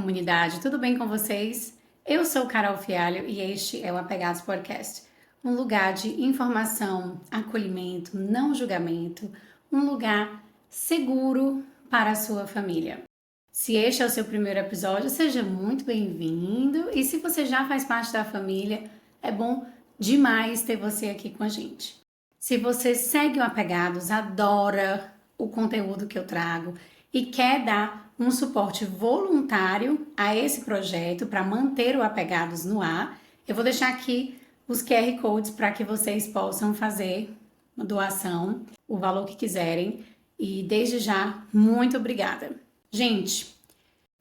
comunidade, tudo bem com vocês? Eu sou Carol Fialho e este é o Apegados Podcast, um lugar de informação, acolhimento, não julgamento, um lugar seguro para a sua família. Se este é o seu primeiro episódio, seja muito bem-vindo e se você já faz parte da família, é bom demais ter você aqui com a gente. Se você segue o Apegados, adora o conteúdo que eu trago e quer dar um suporte voluntário a esse projeto para manter o Apegados no ar, eu vou deixar aqui os QR Codes para que vocês possam fazer uma doação, o valor que quiserem. E desde já, muito obrigada. Gente,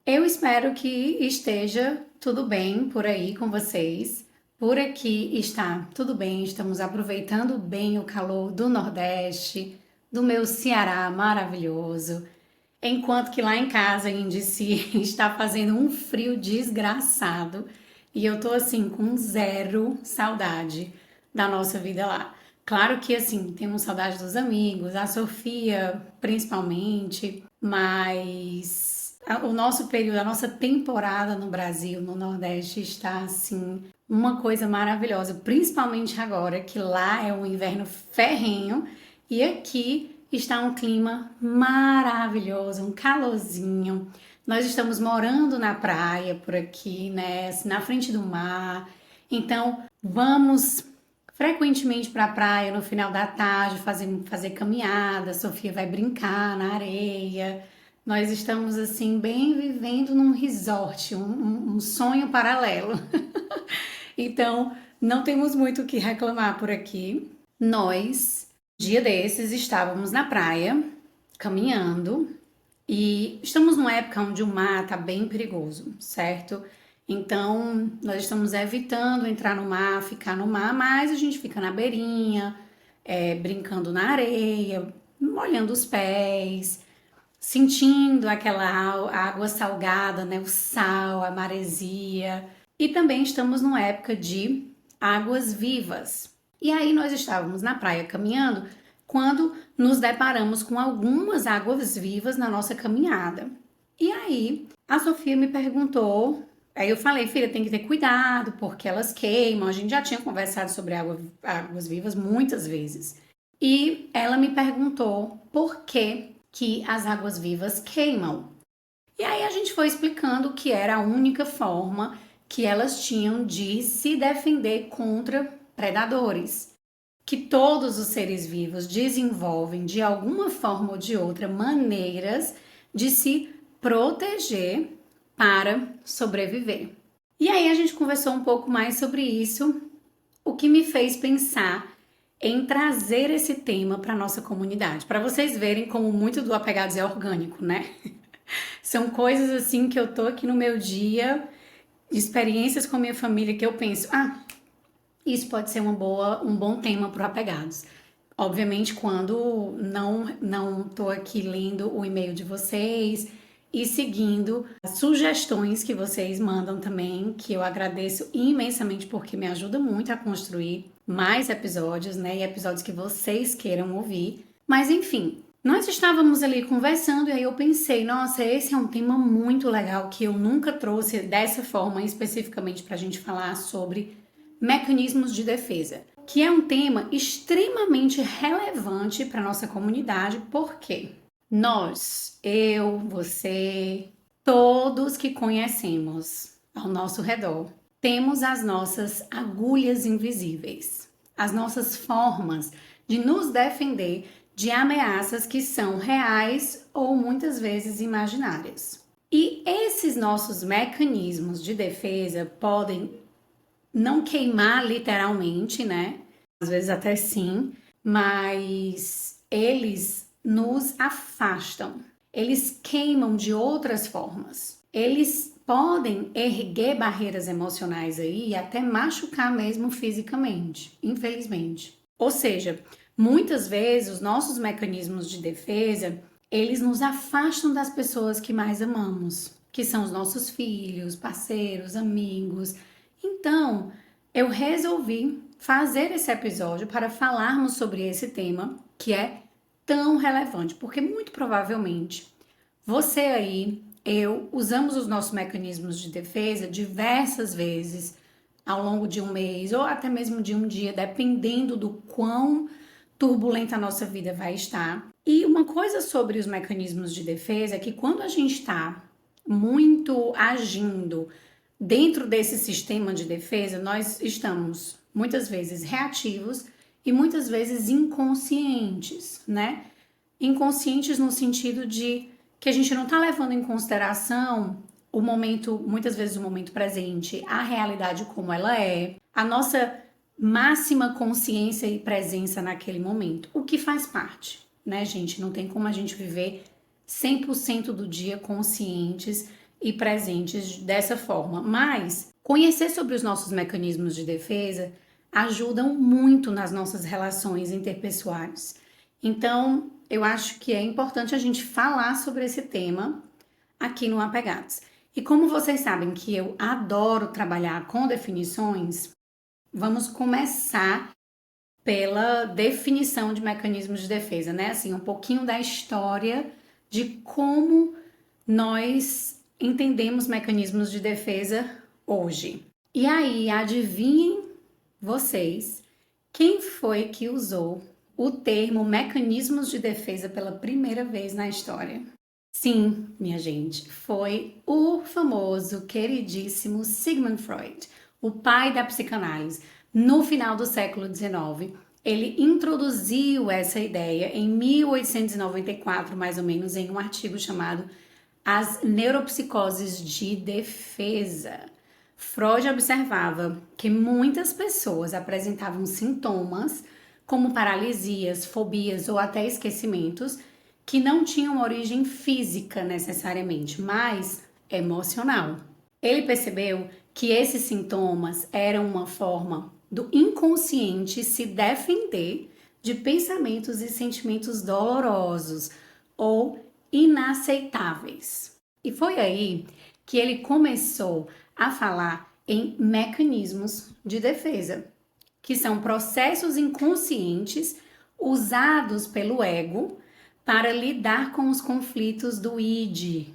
eu espero que esteja tudo bem por aí com vocês. Por aqui está tudo bem, estamos aproveitando bem o calor do Nordeste, do meu Ceará maravilhoso. Enquanto que lá em casa, em DC, está fazendo um frio desgraçado e eu tô assim com zero saudade da nossa vida lá. Claro que assim, temos saudade dos amigos, a Sofia principalmente, mas o nosso período, a nossa temporada no Brasil, no Nordeste, está assim uma coisa maravilhosa, principalmente agora que lá é um inverno ferrenho e aqui está um clima maravilhoso, um calorzinho. Nós estamos morando na praia por aqui, né? Na frente do mar. Então, vamos frequentemente para a praia no final da tarde, fazer caminhada. A Sofia vai brincar na areia. Nós estamos, assim, bem vivendo num resort, um sonho paralelo. Então, não temos muito o que reclamar por aqui. Nós dia desses estávamos na praia, caminhando, e estamos numa época onde o mar tá bem perigoso, certo? Então, nós estamos evitando entrar no mar, ficar no mar, mas a gente fica na beirinha, brincando na areia, molhando os pés, sentindo aquela água salgada, né? O sal, a maresia. E também estamos numa época de águas vivas. E aí nós estávamos na praia caminhando quando nos deparamos com algumas águas vivas na nossa caminhada. E aí a Sofia me perguntou, aí eu falei, filha, tem que ter cuidado porque elas queimam. A gente já tinha conversado sobre águas vivas muitas vezes. E ela me perguntou por que as águas vivas queimam. E aí a gente foi explicando que era a única forma que elas tinham de se defender contra predadores, que todos os seres vivos desenvolvem de alguma forma ou de outra maneiras de se proteger para sobreviver. E aí a gente conversou um pouco mais sobre isso, o que me fez pensar em trazer esse tema para nossa comunidade, para vocês verem como muito do Apegados é orgânico, né? São coisas assim que eu tô aqui no meu dia, experiências com a minha família que eu penso, isso pode ser um bom tema para o Apegados. Obviamente, quando não tô aqui lendo o e-mail de vocês e seguindo as sugestões que vocês mandam também, que eu agradeço imensamente porque me ajuda muito a construir mais episódios, né? E episódios que vocês queiram ouvir. Mas enfim, nós estávamos ali conversando e aí eu pensei, nossa, esse é um tema muito legal que eu nunca trouxe dessa forma especificamente para a gente falar sobre mecanismos de defesa, que é um tema extremamente relevante para nossa comunidade, porque nós, eu, você, todos que conhecemos ao nosso redor, temos as nossas agulhas invisíveis, as nossas formas de nos defender de ameaças que são reais ou muitas vezes imaginárias. E esses nossos mecanismos de defesa podem não queimar literalmente, né? Às vezes até sim, mas eles nos afastam. Eles queimam de outras formas. Eles podem erguer barreiras emocionais aí e até machucar mesmo fisicamente, infelizmente. Ou seja, muitas vezes os nossos mecanismos de defesa, eles nos afastam das pessoas que mais amamos, que são os nossos filhos, parceiros, amigos. Então, eu resolvi fazer esse episódio para falarmos sobre esse tema que é tão relevante, porque muito provavelmente você aí eu usamos os nossos mecanismos de defesa diversas vezes ao longo de um mês ou até mesmo de um dia, dependendo do quão turbulenta a nossa vida vai estar. E uma coisa sobre os mecanismos de defesa é que quando a gente está muito agindo dentro desse sistema de defesa, nós estamos muitas vezes reativos e muitas vezes inconscientes, né? Inconscientes no sentido de que a gente não está levando em consideração o momento, muitas vezes o momento presente, a realidade como ela é, a nossa máxima consciência e presença naquele momento, o que faz parte, né, gente? Não tem como a gente viver 100% do dia conscientes e presentes dessa forma, mas conhecer sobre os nossos mecanismos de defesa ajudam muito nas nossas relações interpessoais. Então, eu acho que é importante a gente falar sobre esse tema aqui no Apegados. E como vocês sabem que eu adoro trabalhar com definições, vamos começar pela definição de mecanismos de defesa, né? Assim, um pouquinho da história de como nós entendemos mecanismos de defesa hoje. E aí, adivinhem vocês quem foi que usou o termo mecanismos de defesa pela primeira vez na história? Sim, minha gente, foi o famoso, queridíssimo Sigmund Freud, o pai da psicanálise. No final do século XIX, ele introduziu essa ideia em 1894, mais ou menos, em um artigo chamado As Neuropsicoses de Defesa. Freud observava que muitas pessoas apresentavam sintomas como paralisias, fobias ou até esquecimentos que não tinham origem física necessariamente, mas emocional. Ele percebeu que esses sintomas eram uma forma do inconsciente se defender de pensamentos e sentimentos dolorosos ou inaceitáveis. E foi aí que ele começou a falar em mecanismos de defesa, que são processos inconscientes usados pelo ego para lidar com os conflitos do id,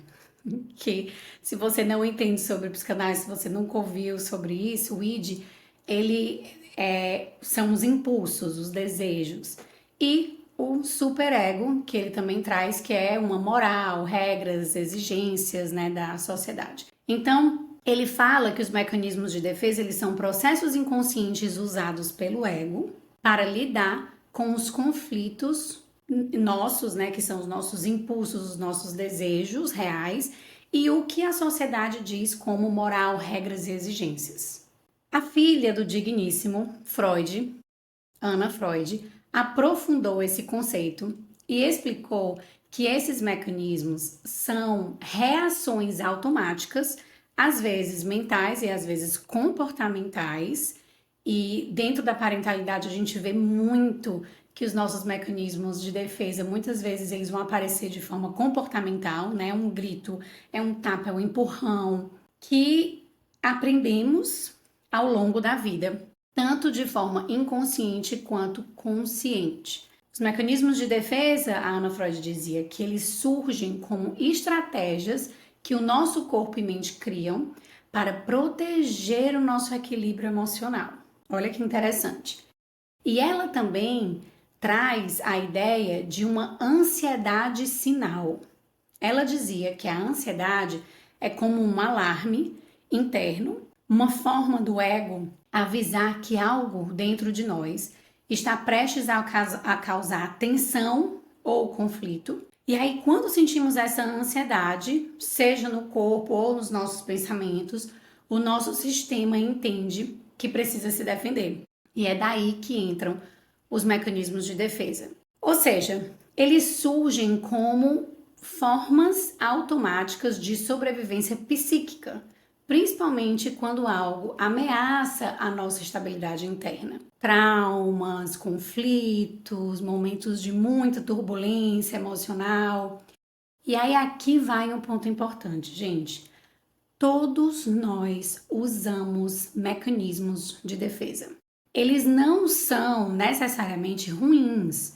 que se você não entende sobre psicanálise, se você nunca ouviu sobre isso, o id, são os impulsos, os desejos, e o superego, que ele também traz, que é uma moral, regras, exigências, né, da sociedade. Então, ele fala que os mecanismos de defesa, eles são processos inconscientes usados pelo ego para lidar com os conflitos nossos, né, que são os nossos impulsos, os nossos desejos reais e o que a sociedade diz como moral, regras e exigências. A filha do digníssimo Freud, Anna Freud, aprofundou esse conceito e explicou que esses mecanismos são reações automáticas, às vezes mentais e às vezes comportamentais, e dentro da parentalidade a gente vê muito que os nossos mecanismos de defesa, muitas vezes eles vão aparecer de forma comportamental, né? Um grito, é um tapa, é um empurrão, que aprendemos ao longo da vida, tanto de forma inconsciente quanto consciente. Os mecanismos de defesa, a Anna Freud dizia que eles surgem como estratégias que o nosso corpo e mente criam para proteger o nosso equilíbrio emocional. Olha que interessante. E ela também traz a ideia de uma ansiedade sinal. Ela dizia que a ansiedade é como um alarme interno, uma forma do ego avisar que algo dentro de nós está prestes a causar tensão ou conflito. E aí, quando sentimos essa ansiedade, seja no corpo ou nos nossos pensamentos, o nosso sistema entende que precisa se defender. E é daí que entram os mecanismos de defesa. Ou seja, eles surgem como formas automáticas de sobrevivência psíquica, principalmente quando algo ameaça a nossa estabilidade interna. Traumas, conflitos, momentos de muita turbulência emocional. E aí aqui vai um ponto importante, gente. Todos nós usamos mecanismos de defesa. Eles não são necessariamente ruins.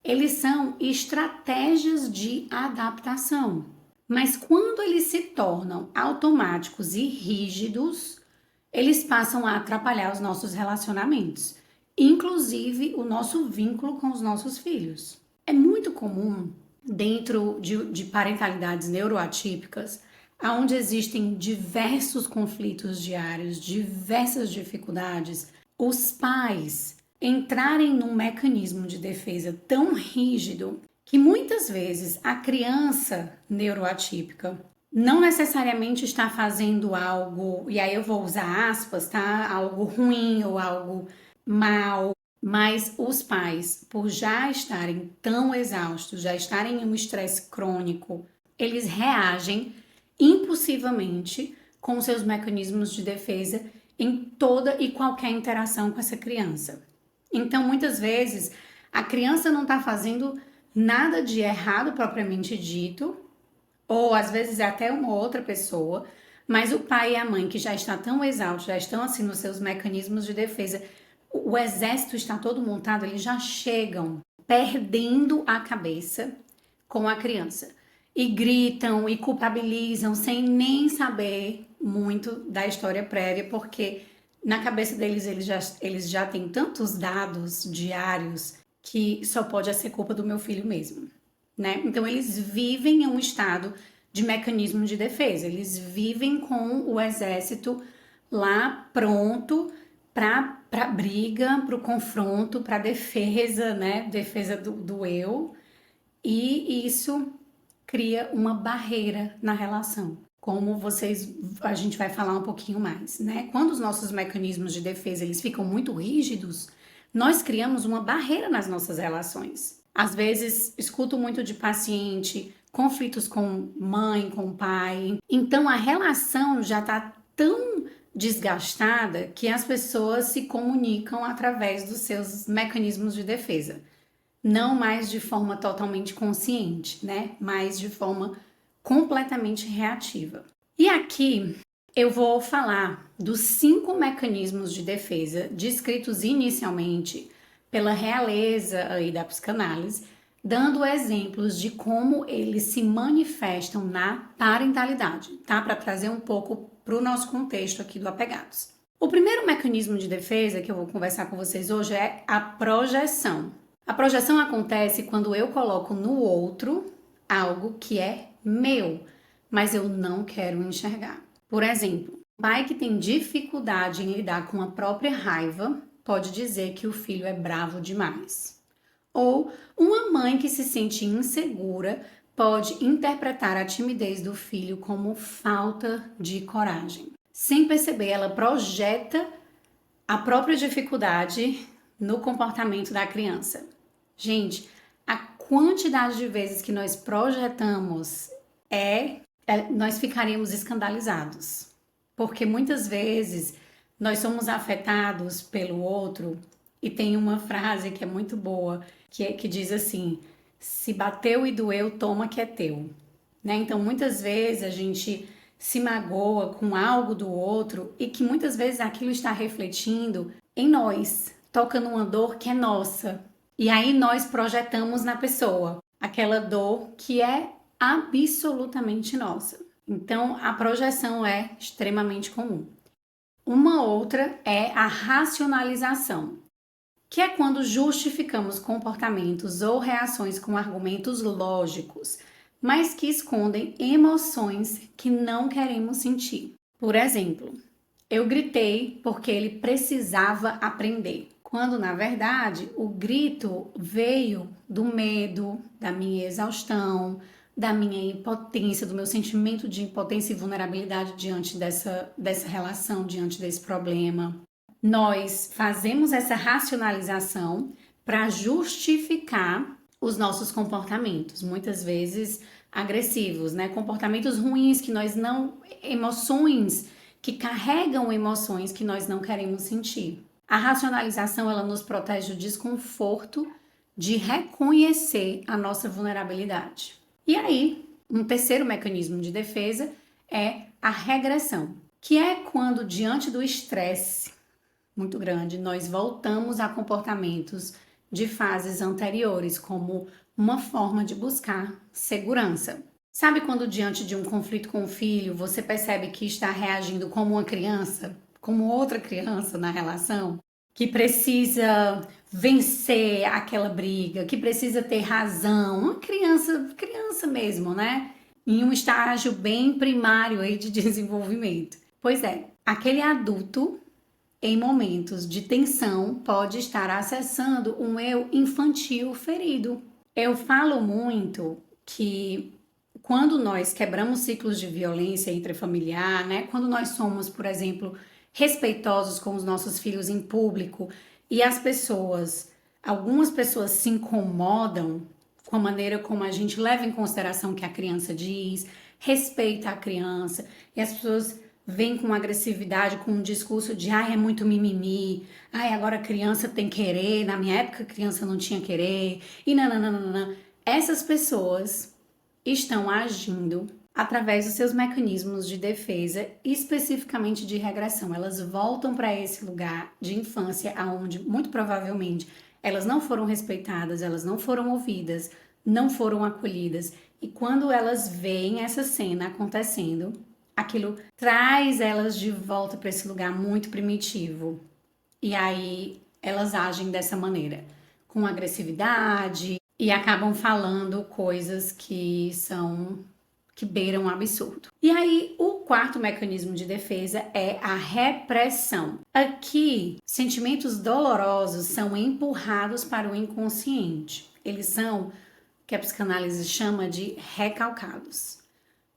Eles são estratégias de adaptação. Mas quando eles se tornam automáticos e rígidos, eles passam a atrapalhar os nossos relacionamentos, inclusive o nosso vínculo com os nossos filhos. É muito comum dentro de parentalidades neuroatípicas, onde existem diversos conflitos diários, diversas dificuldades, os pais entrarem num mecanismo de defesa tão rígido que muitas vezes a criança neuroatípica não necessariamente está fazendo algo, e aí eu vou usar aspas, tá? Algo ruim ou algo mal, mas os pais, por já estarem tão exaustos, já estarem em um estresse crônico, eles reagem impulsivamente com seus mecanismos de defesa em toda e qualquer interação com essa criança. Então, muitas vezes, a criança não está fazendo nada de errado propriamente dito, ou às vezes é até uma outra pessoa, mas o pai e a mãe que já está tão exaustos, já estão assim nos seus mecanismos de defesa, o exército está todo montado, eles já chegam perdendo a cabeça com a criança. E gritam e culpabilizam sem nem saber muito da história prévia, porque na cabeça deles eles já têm tantos dados diários que só pode ser culpa do meu filho mesmo, né? Então eles vivem em um estado de mecanismo de defesa, eles vivem com o exército lá pronto para briga, para o confronto, para defesa, né? Defesa do eu, e isso cria uma barreira na relação. Como a gente vai falar um pouquinho mais, né? Quando os nossos mecanismos de defesa eles ficam muito rígidos, nós criamos uma barreira nas nossas relações. Às vezes, escuto muito de paciente, conflitos com mãe, com pai. Então, a relação já está tão desgastada que as pessoas se comunicam através dos seus mecanismos de defesa. Não mais de forma totalmente consciente, né? Mas de forma completamente reativa. E aqui eu vou falar dos 5 mecanismos de defesa descritos inicialmente pela realeza aí da psicanálise, dando exemplos de como eles se manifestam na parentalidade, tá? Para trazer um pouco para o nosso contexto aqui do Apegados. O primeiro mecanismo de defesa que eu vou conversar com vocês hoje é a projeção. A projeção acontece quando eu coloco no outro algo que é meu, mas eu não quero enxergar. Por exemplo, um pai que tem dificuldade em lidar com a própria raiva pode dizer que o filho é bravo demais. Ou uma mãe que se sente insegura pode interpretar a timidez do filho como falta de coragem. Sem perceber, ela projeta a própria dificuldade no comportamento da criança. Gente, a quantidade de vezes que nós projetamos nós ficaríamos escandalizados. Porque muitas vezes nós somos afetados pelo outro e tem uma frase que é muito boa, que diz assim: se bateu e doeu, toma que é teu. Né? Então, muitas vezes a gente se magoa com algo do outro e que muitas vezes aquilo está refletindo em nós, toca numa dor que é nossa. E aí nós projetamos na pessoa aquela dor que é absolutamente nossa. Então, a projeção é extremamente comum. Uma outra é a racionalização, que é quando justificamos comportamentos ou reações com argumentos lógicos, mas que escondem emoções que não queremos sentir. Por exemplo, eu gritei porque ele precisava aprender, quando na verdade o grito veio do medo, da minha exaustão, da minha impotência, do meu sentimento de impotência e vulnerabilidade diante dessa relação, diante desse problema. Nós fazemos essa racionalização para justificar os nossos comportamentos, muitas vezes agressivos, né? Comportamentos ruins que nós não... emoções que carregam emoções que nós não queremos sentir. A racionalização, ela nos protege do desconforto de reconhecer a nossa vulnerabilidade. E aí, um terceiro mecanismo de defesa é a regressão, que é quando, diante do estresse muito grande, nós voltamos a comportamentos de fases anteriores, como uma forma de buscar segurança. Sabe quando diante de um conflito com o filho, você percebe que está reagindo como uma criança, como outra criança na relação, que precisa vencer aquela briga, que precisa ter razão, uma criança, criança mesmo, né? Em um estágio bem primário aí de desenvolvimento. Pois é, aquele adulto em momentos de tensão pode estar acessando um eu infantil ferido. Eu falo muito que quando nós quebramos ciclos de violência intrafamiliar, né? Quando nós somos, por exemplo, respeitosos com os nossos filhos em público e algumas pessoas se incomodam com a maneira como a gente leva em consideração o que a criança diz, respeita a criança, e as pessoas vêm com agressividade, com um discurso de ai, é muito mimimi, ai, agora a criança tem querer, na minha época a criança não tinha querer, e nananana. Essas pessoas estão agindo através dos seus mecanismos de defesa, especificamente de regressão. Elas voltam para esse lugar de infância, aonde muito provavelmente elas não foram respeitadas, elas não foram ouvidas, não foram acolhidas. E quando elas veem essa cena acontecendo, aquilo traz elas de volta para esse lugar muito primitivo. E aí elas agem dessa maneira, com agressividade, e acabam falando coisas que beiram o absurdo. E aí, o quarto mecanismo de defesa é a repressão. Aqui, sentimentos dolorosos são empurrados para o inconsciente. Eles são o que a psicanálise chama de recalcados.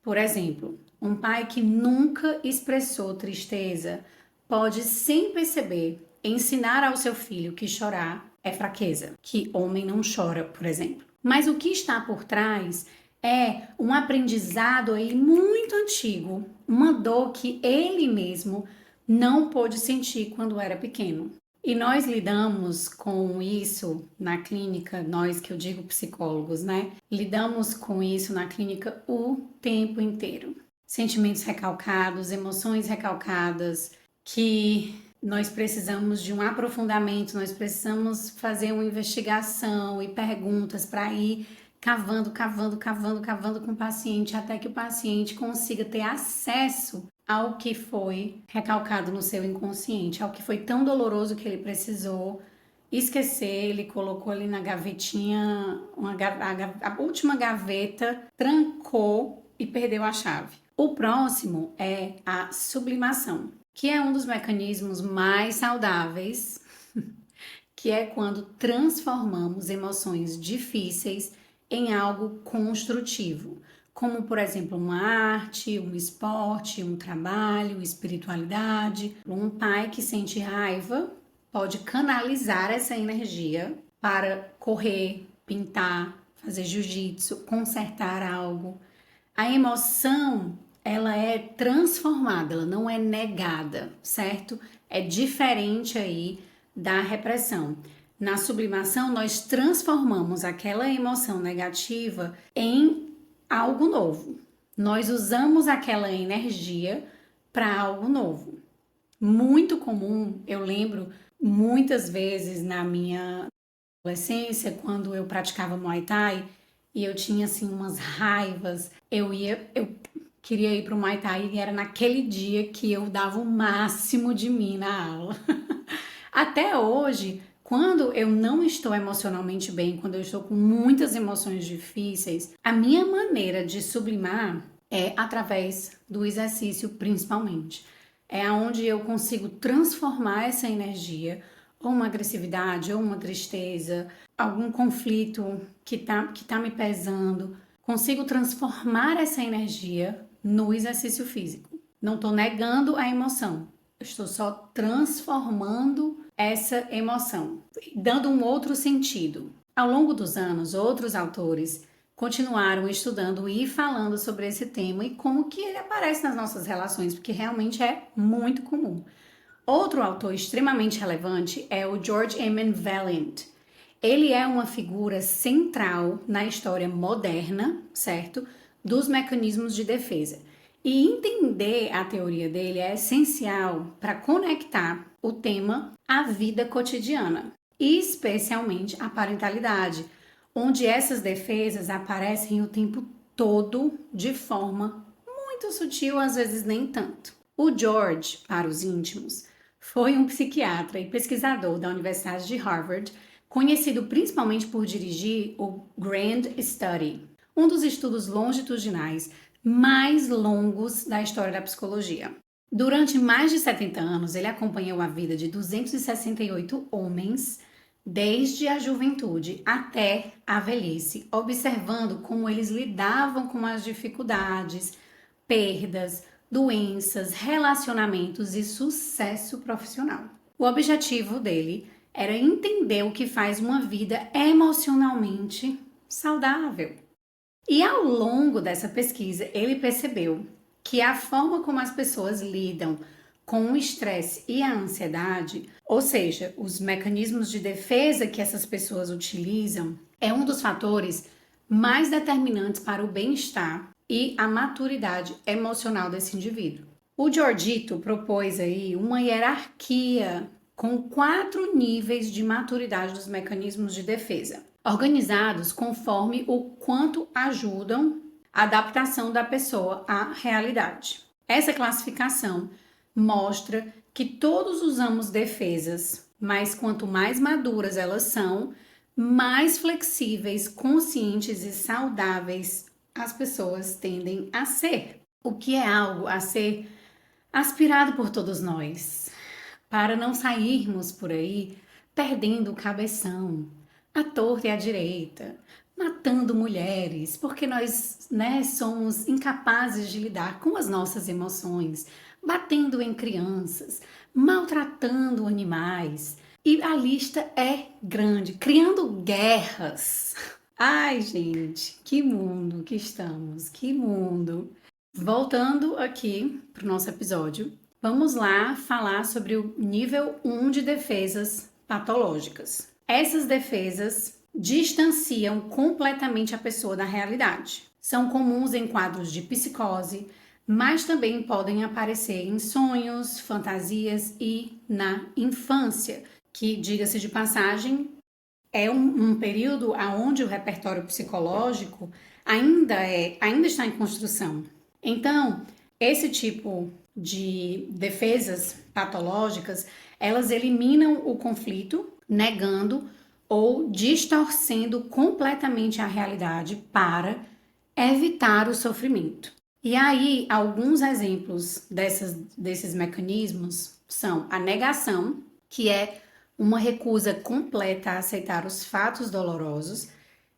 Por exemplo, um pai que nunca expressou tristeza pode, sem perceber, ensinar ao seu filho que chorar é fraqueza, que homem não chora, por exemplo. Mas o que está por trás é um aprendizado aí muito antigo, uma dor que ele mesmo não pôde sentir quando era pequeno. E nós lidamos com isso na clínica, nós que eu digo psicólogos, né? Lidamos com isso na clínica o tempo inteiro. Sentimentos recalcados, emoções recalcadas, que nós precisamos de um aprofundamento, nós precisamos fazer uma investigação e perguntas para ir cavando com o paciente até que o paciente consiga ter acesso ao que foi recalcado no seu inconsciente, ao que foi tão doloroso que ele precisou esquecer, ele colocou ali na gavetinha, a última gaveta, trancou e perdeu a chave. O próximo é a sublimação, que é um dos mecanismos mais saudáveis, que é quando transformamos emoções difíceis em algo construtivo, como, por exemplo, uma arte, um esporte, um trabalho, espiritualidade. Um pai que sente raiva pode canalizar essa energia para correr, pintar, fazer jiu-jitsu, consertar algo. A emoção, ela é transformada, ela não é negada, certo? É diferente aí da repressão. Na sublimação, nós transformamos aquela emoção negativa em algo novo. Nós usamos aquela energia para algo novo. Muito comum, eu lembro muitas vezes na minha adolescência, quando eu praticava Muay Thai e eu tinha assim umas raivas, eu queria ir para o Muay Thai e era naquele dia que eu dava o máximo de mim na aula. Até hoje, quando eu não estou emocionalmente bem, quando eu estou com muitas emoções difíceis, a minha maneira de sublimar é através do exercício, principalmente. É onde eu consigo transformar essa energia, ou uma agressividade, ou uma tristeza, algum conflito que tá me pesando. Consigo transformar essa energia no exercício físico. Não estou negando a emoção, estou só transformando essa emoção, dando um outro sentido. Ao longo dos anos, outros autores continuaram estudando e falando sobre esse tema e como que ele aparece nas nossas relações, porque realmente é muito comum. Outro autor extremamente relevante é o George Eamon Valiant. Ele é uma figura central na história moderna, certo? Dos mecanismos de defesa. E entender a teoria dele é essencial para conectar o tema à vida cotidiana, especialmente à parentalidade, onde essas defesas aparecem o tempo todo de forma muito sutil, às vezes nem tanto. O George, para os íntimos, foi um psiquiatra e pesquisador da Universidade de Harvard, conhecido principalmente por dirigir o Grand Study, um dos estudos longitudinais mais longos da história da psicologia. Durante mais de 70 anos, ele acompanhou a vida de 268 homens, desde a juventude até a velhice, observando como eles lidavam com as dificuldades, perdas, doenças, relacionamentos e sucesso profissional. O objetivo dele era entender o que faz uma vida emocionalmente saudável. E ao longo dessa pesquisa, ele percebeu que a forma como as pessoas lidam com o estresse e a ansiedade, ou seja, os mecanismos de defesa que essas pessoas utilizam, é um dos fatores mais determinantes para o bem-estar e a maturidade emocional desse indivíduo. O Giorgito propôs aí uma hierarquia com 4 níveis de maturidade dos mecanismos de defesa, organizados conforme o quanto ajudam a adaptação da pessoa à realidade. Essa classificação mostra que todos usamos defesas, mas quanto mais maduras elas são, mais flexíveis, conscientes e saudáveis as pessoas tendem a ser, o que é algo a ser aspirado por todos nós, para não sairmos por aí perdendo o cabeção, à torta e à direita, matando mulheres, porque nós, somos incapazes de lidar com as nossas emoções, batendo em crianças, maltratando animais. E a lista é grande, criando guerras. Ai, gente, que mundo que estamos, que mundo. Voltando aqui para o nosso episódio, vamos lá falar sobre o nível 1 de defesas patológicas. Essas defesas distanciam completamente a pessoa da realidade. São comuns em quadros de psicose, mas também podem aparecer em sonhos, fantasias e na infância, que, diga-se de passagem, é um período onde o repertório psicológico ainda está em construção. Então, esse tipo de defesas patológicas, elas eliminam o conflito, negando ou distorcendo completamente a realidade para evitar o sofrimento. E aí, alguns exemplos desses mecanismos são a negação, que é uma recusa completa a aceitar os fatos dolorosos.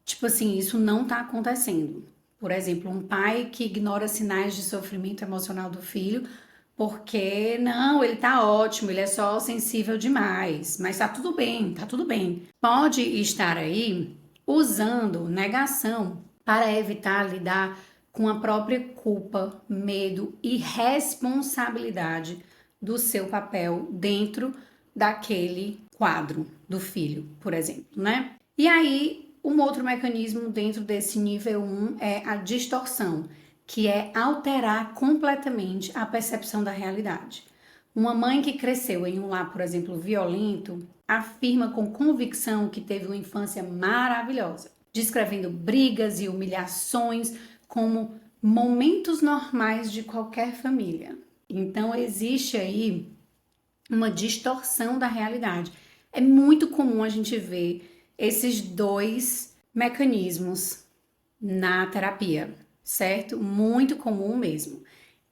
Tipo assim, isso não está acontecendo. Por exemplo, um pai que ignora sinais de sofrimento emocional do filho porque não, ele tá ótimo, ele é só sensível demais, mas tá tudo bem, tá tudo bem. Pode estar aí usando negação para evitar lidar com a própria culpa, medo e responsabilidade do seu papel dentro daquele quadro do filho, por exemplo, né? E aí, um outro mecanismo dentro desse nível 1 é a distorção, que é alterar completamente a percepção da realidade. Uma mãe que cresceu em um lar, por exemplo, violento, afirma com convicção que teve uma infância maravilhosa, descrevendo brigas e humilhações como momentos normais de qualquer família. Então, existe aí uma distorção da realidade. É muito comum a gente ver esses dois mecanismos na terapia, certo? Muito comum mesmo.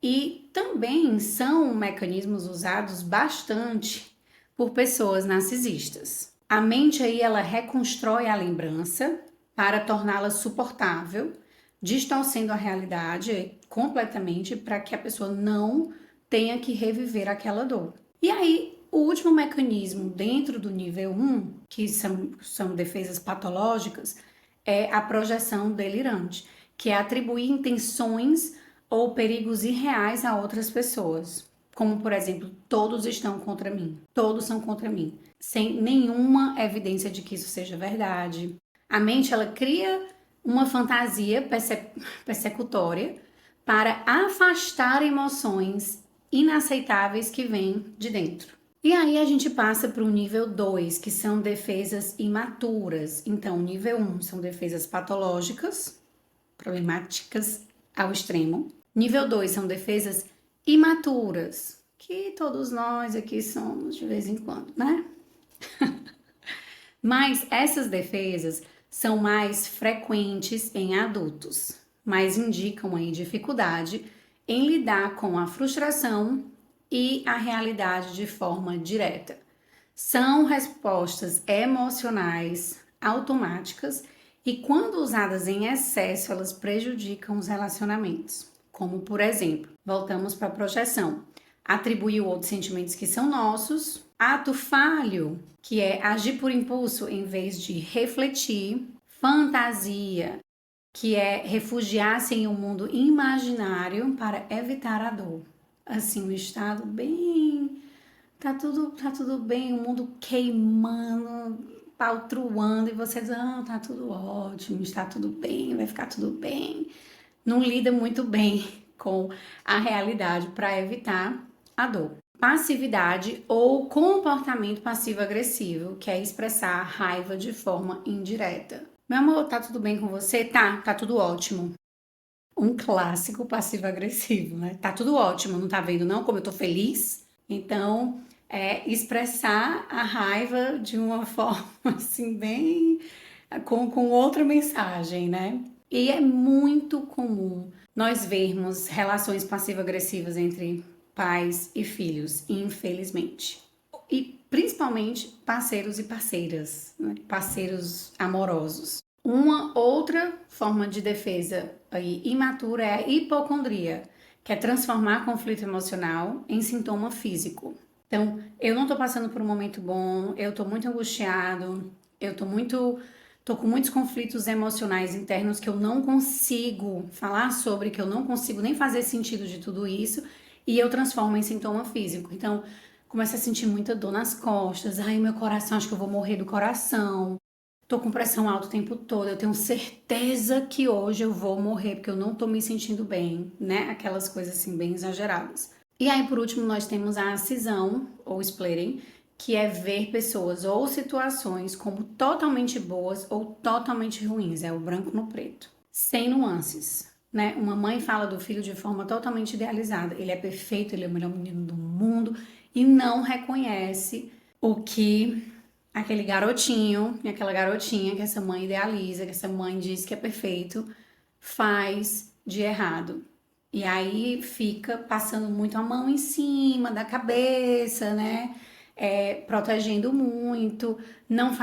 E também são mecanismos usados bastante por pessoas narcisistas. A mente aí, ela reconstrói a lembrança para torná-la suportável, distorcendo a realidade completamente para que a pessoa não tenha que reviver aquela dor. E aí, o último mecanismo dentro do nível 1, que são defesas patológicas, é a projeção delirante, que é atribuir intenções ou perigos irreais a outras pessoas. Como, por exemplo, todos estão contra mim, todos são contra mim, sem nenhuma evidência de que isso seja verdade. A mente, ela cria uma fantasia persecutória para afastar emoções inaceitáveis que vêm de dentro. E aí a gente passa para o nível 2, que são defesas imaturas. Então, nível 1 são defesas patológicas, problemáticas ao extremo. Nível 2 são defesas imaturas, que todos nós aqui somos de vez em quando, né? Mas essas defesas são mais frequentes em adultos, mas indicam aí dificuldade em lidar com a frustração e a realidade de forma direta. São respostas emocionais automáticas e, quando usadas em excesso, elas prejudicam os relacionamentos. Como, por exemplo, voltamos para a projeção. Atribuir outros sentimentos que são nossos. Ato falho, que é agir por impulso em vez de refletir. Fantasia, que é refugiar-se em um mundo imaginário para evitar a dor. Assim, um estado bem... Tá tudo bem, o mundo queimando, pau truando, e você diz, tá tudo ótimo, está tudo bem, vai ficar tudo bem. Não lida muito bem com a realidade para evitar a dor. Passividade ou comportamento passivo-agressivo, que é expressar raiva de forma indireta. Meu amor, tá tudo bem com você? Tá tudo ótimo. Um clássico passivo-agressivo, né? Tá tudo ótimo, não tá vendo não como eu tô feliz? Então, expressar a raiva de uma forma assim, bem com outra mensagem, né? E é muito comum nós vermos relações passivo-agressivas entre pais e filhos, infelizmente. E principalmente parceiros e parceiras, né? Parceiros amorosos. Uma outra forma de defesa aí, imatura é a hipocondria, que é transformar conflito emocional em sintoma físico. Então, eu não tô passando por um momento bom, eu tô muito angustiado, tô com muitos conflitos emocionais internos que eu não consigo falar sobre, que eu não consigo nem fazer sentido de tudo isso, e eu transformo em sintoma físico. Então, começo a sentir muita dor nas costas, ai, meu coração, acho que eu vou morrer do coração. Tô com pressão alta o tempo todo, eu tenho certeza que hoje eu vou morrer porque eu não tô me sentindo bem, né? Aquelas coisas assim bem exageradas. E aí, por último, nós temos a cisão ou splitting, que é ver pessoas ou situações como totalmente boas ou totalmente ruins, é o branco no preto, sem nuances, né? Uma mãe fala do filho de forma totalmente idealizada, ele é perfeito, ele é o melhor menino do mundo, e não reconhece o que aquele garotinho e aquela garotinha que essa mãe idealiza, que essa mãe diz que é perfeito, faz de errado. E aí fica passando muito a mão em cima da cabeça, né? Protegendo muito, não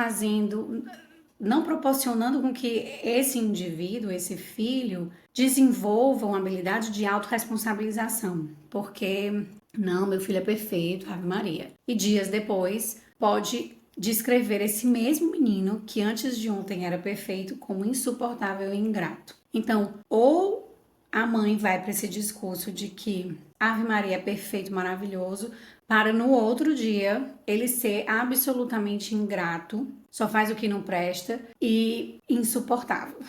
proporcionando com que esse indivíduo, esse filho, desenvolva uma habilidade de autorresponsabilização. Porque, não, meu filho é perfeito, Ave Maria. E dias depois, pode descrever esse mesmo menino que antes de ontem era perfeito como insuportável e ingrato. Então, ou a mãe vai para esse discurso de que Ave Maria é perfeito, maravilhoso, para no outro dia ele ser absolutamente ingrato, só faz o que não presta e insuportável.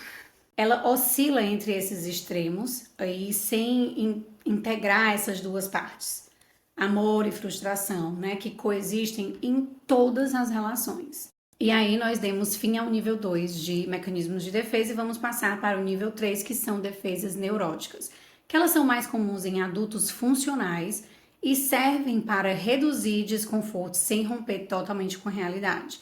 Ela oscila entre esses extremos aí sem integrar essas duas partes. Amor e frustração, né, que coexistem em todas as relações. E aí nós demos fim ao nível 2 de mecanismos de defesa e vamos passar para o nível 3, que são defesas neuróticas, que elas são mais comuns em adultos funcionais e servem para reduzir desconforto sem romper totalmente com a realidade.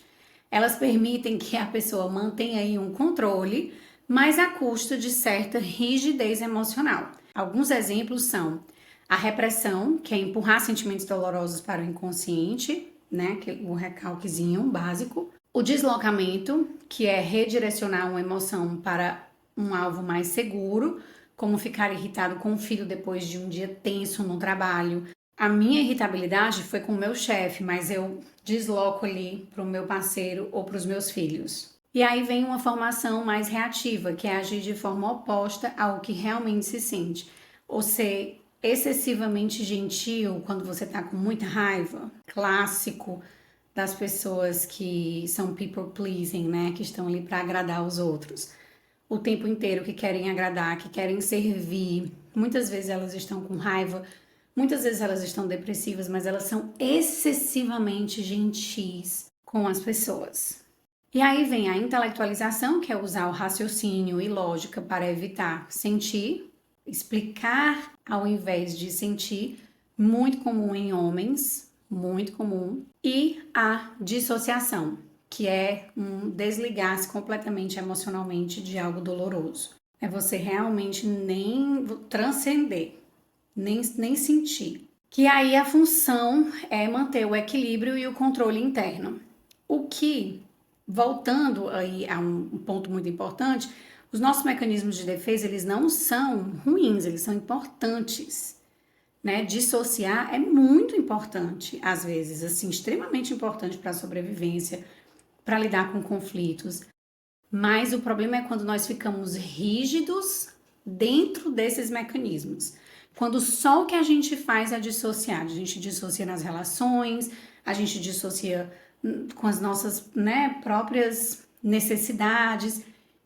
Elas permitem que a pessoa mantenha aí um controle, mas à custa de certa rigidez emocional. Alguns exemplos são a repressão, que é empurrar sentimentos dolorosos para o inconsciente, né, o recalquezinho básico. O deslocamento, que é redirecionar uma emoção para um alvo mais seguro, como ficar irritado com o filho depois de um dia tenso no trabalho. A minha irritabilidade foi com o meu chefe, mas eu desloco ali para o meu parceiro ou para os meus filhos. E aí vem uma formação mais reativa, que é agir de forma oposta ao que realmente se sente. Ou ser excessivamente gentil quando você tá com muita raiva, clássico das pessoas que são people pleasing, né, que estão ali para agradar os outros. O tempo inteiro que querem agradar, que querem servir. Muitas vezes elas estão com raiva, muitas vezes elas estão depressivas, mas elas são excessivamente gentis com as pessoas. E aí vem a intelectualização, que é usar o raciocínio e lógica para evitar sentir, explicar ao invés de sentir, muito comum em homens, muito comum. E a dissociação, que é um desligar-se completamente emocionalmente de algo doloroso. É você realmente nem transcender, nem sentir. Que aí a função é manter o equilíbrio e o controle interno. O que, voltando aí a um ponto muito importante, os nossos mecanismos de defesa, eles não são ruins, eles são importantes, né? Dissociar é muito importante, às vezes, assim, extremamente importante para a sobrevivência, para lidar com conflitos. Mas o problema é quando nós ficamos rígidos dentro desses mecanismos. Quando só o que a gente faz é dissociar, a gente dissocia nas relações, a gente dissocia com as nossas, né, próprias necessidades,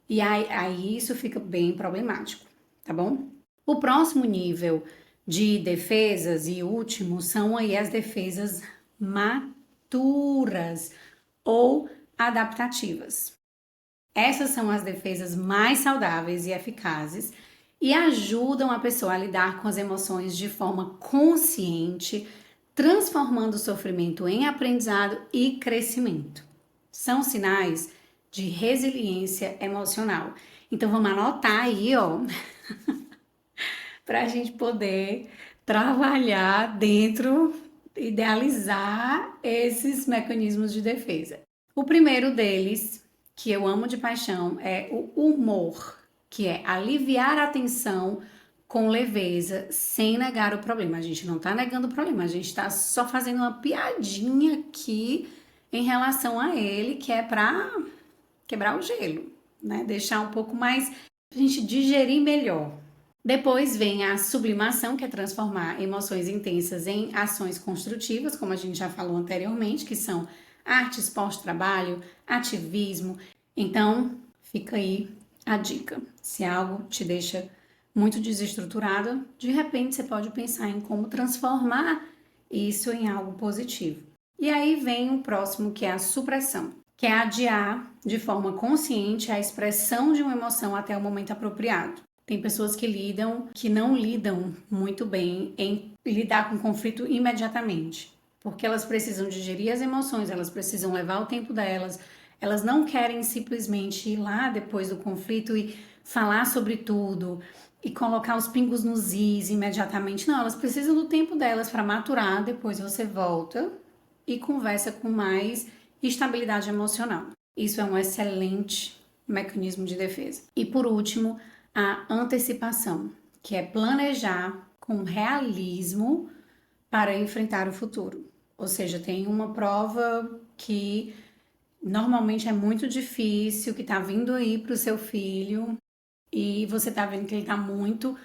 e aí isso fica bem problemático, tá bom? O próximo nível de defesas e último são aí as defesas maturas ou adaptativas. Essas são as defesas mais saudáveis e eficazes e ajudam a pessoa a lidar com as emoções de forma consciente, transformando o sofrimento em aprendizado e crescimento. São sinais de resiliência emocional. Então vamos anotar aí, ó, para a gente poder trabalhar dentro, idealizar esses mecanismos de defesa. O primeiro deles, que eu amo de paixão, é o humor, que é aliviar a tensão com leveza, sem negar o problema. A gente não tá negando o problema, a gente tá só fazendo uma piadinha aqui em relação a ele, que é para quebrar o gelo, né? Deixar um pouco mais, a gente digerir melhor. Depois vem a sublimação, que é transformar emoções intensas em ações construtivas, como a gente já falou anteriormente, que são arte, esporte, trabalho, ativismo. Então, fica aí a dica. Se algo te deixa muito desestruturado, de repente você pode pensar em como transformar isso em algo positivo. E aí vem o próximo, que é a supressão, que é adiar de forma consciente a expressão de uma emoção até o momento apropriado. Tem pessoas que não lidam muito bem em lidar com o conflito imediatamente, porque elas precisam digerir as emoções, elas precisam levar o tempo delas, elas não querem simplesmente ir lá depois do conflito e falar sobre tudo e colocar os pingos nos is imediatamente. Não, elas precisam do tempo delas para maturar, depois você volta e conversa com mais estabilidade emocional. Isso é um excelente mecanismo de defesa. E por último, a antecipação, que é planejar com realismo para enfrentar o futuro. Ou seja, tem uma prova que normalmente é muito difícil, que está vindo aí para o seu filho e você está vendo que ele está muito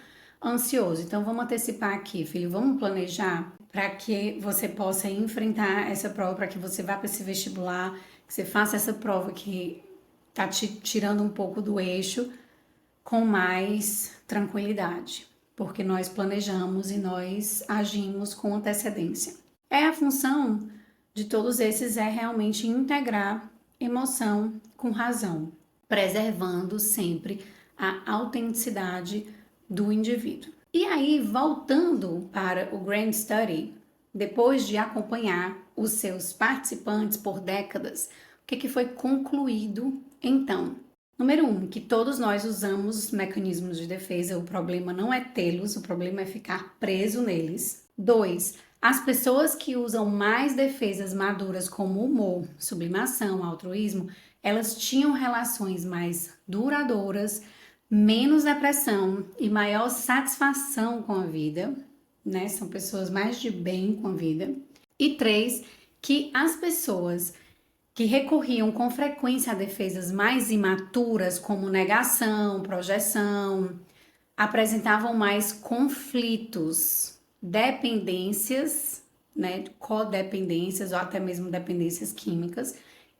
ansioso. Então vamos antecipar aqui, filho, vamos planejar para que você possa enfrentar essa prova, para que você vá para esse vestibular, que você faça essa prova que está te tirando um pouco do eixo com mais tranquilidade, porque nós planejamos e nós agimos com antecedência. A função de todos esses é realmente integrar emoção com razão, preservando sempre a autenticidade do indivíduo. E aí, voltando para o Grand Study, depois de acompanhar os seus participantes por décadas, o que foi concluído então? Número 1, que todos nós usamos mecanismos de defesa, o problema não é tê-los, o problema é ficar preso neles. 2, as pessoas que usam mais defesas maduras como humor, sublimação, altruísmo, elas tinham relações mais duradouras, menos depressão e maior satisfação com a vida, né? São pessoas mais de bem com a vida. E 3, que as pessoas que recorriam com frequência a defesas mais imaturas, como negação, projeção, apresentavam mais conflitos, dependências, né, codependências ou até mesmo dependências químicas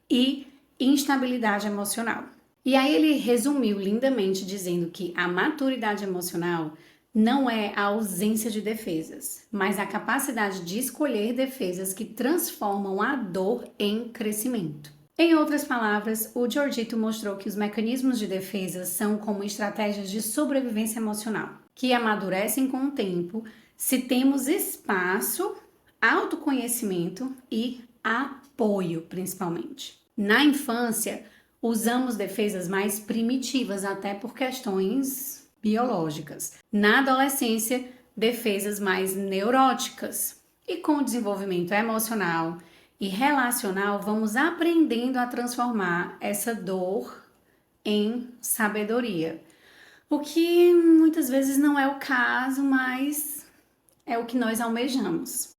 e instabilidade emocional. E aí ele resumiu lindamente dizendo que a maturidade emocional não é a ausência de defesas, mas a capacidade de escolher defesas que transformam a dor em crescimento. Em outras palavras, o Giorgito mostrou que os mecanismos de defesa são como estratégias de sobrevivência emocional, que amadurecem com o tempo se temos espaço, autoconhecimento e apoio, principalmente. Na infância, usamos defesas mais primitivas, até por questões biológicas. Na adolescência, defesas mais neuróticas. E com o desenvolvimento emocional e relacional, vamos aprendendo a transformar essa dor em sabedoria. O que muitas vezes não é o caso, mas é o que nós almejamos.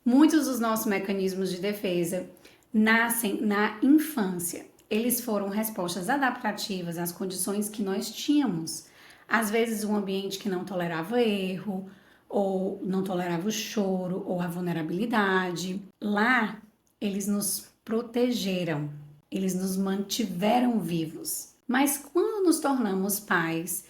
Muitos dos nossos mecanismos de defesa nascem na infância. Eles foram respostas adaptativas às condições que nós tínhamos. Às vezes, um ambiente que não tolerava erro, ou não tolerava o choro, ou a vulnerabilidade. Lá, eles nos protegeram, eles nos mantiveram vivos. Mas quando nos tornamos pais,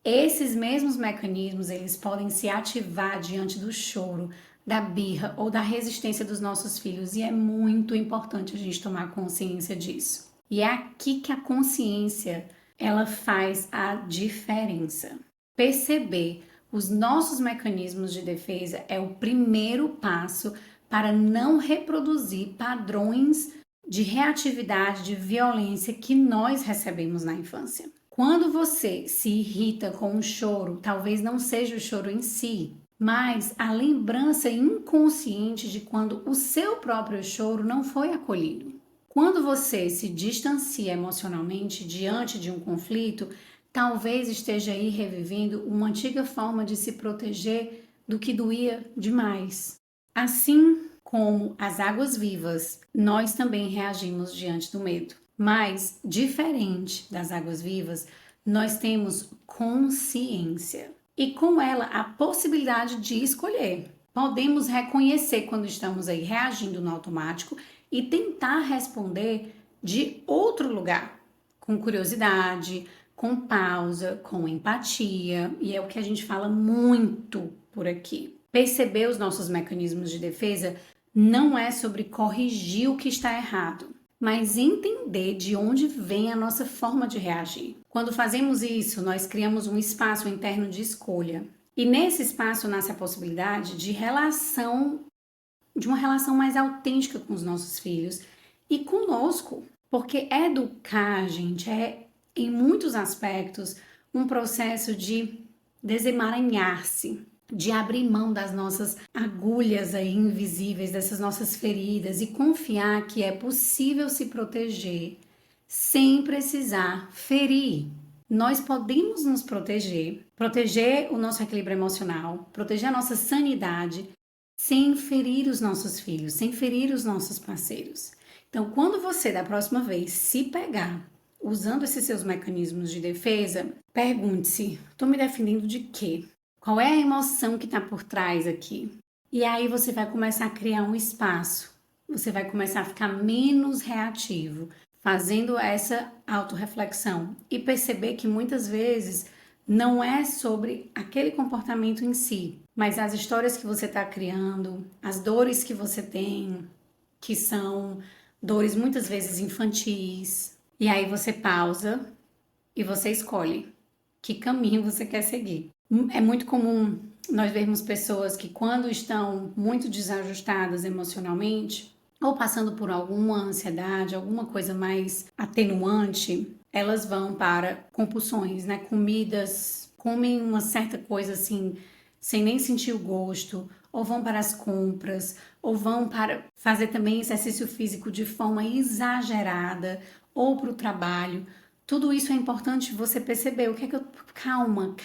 esses mesmos mecanismos, eles podem se ativar diante do choro, da birra ou da resistência dos nossos filhos, e é muito importante a gente tomar consciência disso. E é aqui que a consciência, ela faz a diferença. Perceber os nossos mecanismos de defesa é o primeiro passo para não reproduzir padrões de reatividade, de violência que nós recebemos na infância. Quando você se irrita com um choro, talvez não seja o choro em si, mas a lembrança inconsciente de quando o seu próprio choro não foi acolhido. Quando você se distancia emocionalmente diante de um conflito, talvez esteja aí revivendo uma antiga forma de se proteger do que doía demais. Assim como as águas vivas, nós também reagimos diante do medo. Mas, diferente das águas vivas, nós temos consciência. E com ela, a possibilidade de escolher. Podemos reconhecer quando estamos aí reagindo no automático e tentar responder de outro lugar, com curiosidade, com pausa, com empatia, e é o que a gente fala muito por aqui. Perceber os nossos mecanismos de defesa não é sobre corrigir o que está errado, mas entender de onde vem a nossa forma de reagir. Quando fazemos isso, nós criamos um espaço interno de escolha. E nesse espaço nasce a possibilidade de uma relação mais autêntica com os nossos filhos e conosco. Porque educar, gente, é, em muitos aspectos, um processo de desemaranhar-se, de abrir mão das nossas agulhas aí invisíveis, dessas nossas feridas e confiar que é possível se proteger sem precisar ferir. Nós podemos nos proteger, proteger o nosso equilíbrio emocional, proteger a nossa sanidade, sem ferir os nossos filhos, sem ferir os nossos parceiros. Então, quando você, da próxima vez, se pegar usando esses seus mecanismos de defesa, pergunte-se: estou me defendendo de quê? Qual é a emoção que está por trás aqui? E aí você vai começar a criar um espaço. Você vai começar a ficar menos reativo, fazendo essa autorreflexão e perceber que muitas vezes não é sobre aquele comportamento em si, mas as histórias que você está criando, as dores que você tem, que são dores muitas vezes infantis. E aí você pausa e você escolhe que caminho você quer seguir. É muito comum nós vermos pessoas que, quando estão muito desajustadas emocionalmente, ou passando por alguma ansiedade, alguma coisa mais atenuante, elas vão para compulsões, né? Comidas, comem uma certa coisa assim, sem nem sentir o gosto, ou vão para as compras, ou vão para fazer também exercício físico de forma exagerada, ou para o trabalho. Tudo isso é importante você perceber. O que é que eu... Calma,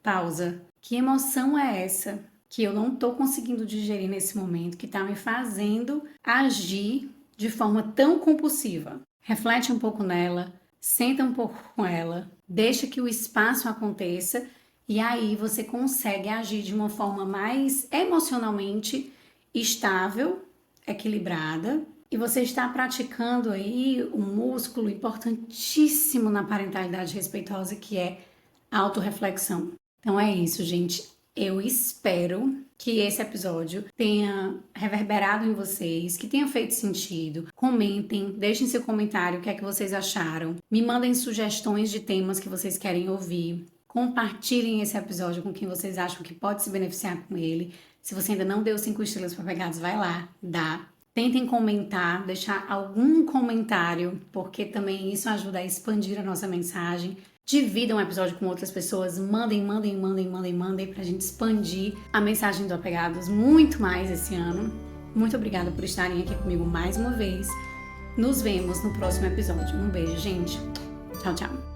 pausa. Que emoção é essa que eu não estou conseguindo digerir nesse momento, que está me fazendo agir de forma tão compulsiva? Reflete um pouco nela, senta um pouco com ela, deixa que o espaço aconteça e aí você consegue agir de uma forma mais emocionalmente estável, equilibrada. E você está praticando aí um músculo importantíssimo na parentalidade respeitosa, que é a autorreflexão. Então é isso, gente. Eu espero que esse episódio tenha reverberado em vocês, que tenha feito sentido. Comentem, deixem seu comentário, o que é que vocês acharam. Me mandem sugestões de temas que vocês querem ouvir. Compartilhem esse episódio com quem vocês acham que pode se beneficiar com ele. Se você ainda não deu 5 estrelas para Pegados, vai lá, dá. Tentem comentar, deixar algum comentário, porque também isso ajuda a expandir a nossa mensagem. Dividam o episódio com outras pessoas, mandem pra gente expandir a mensagem do Apegados muito mais esse ano. Muito obrigada por estarem aqui comigo mais uma vez. Nos vemos no próximo episódio. Um beijo, gente. Tchau, tchau.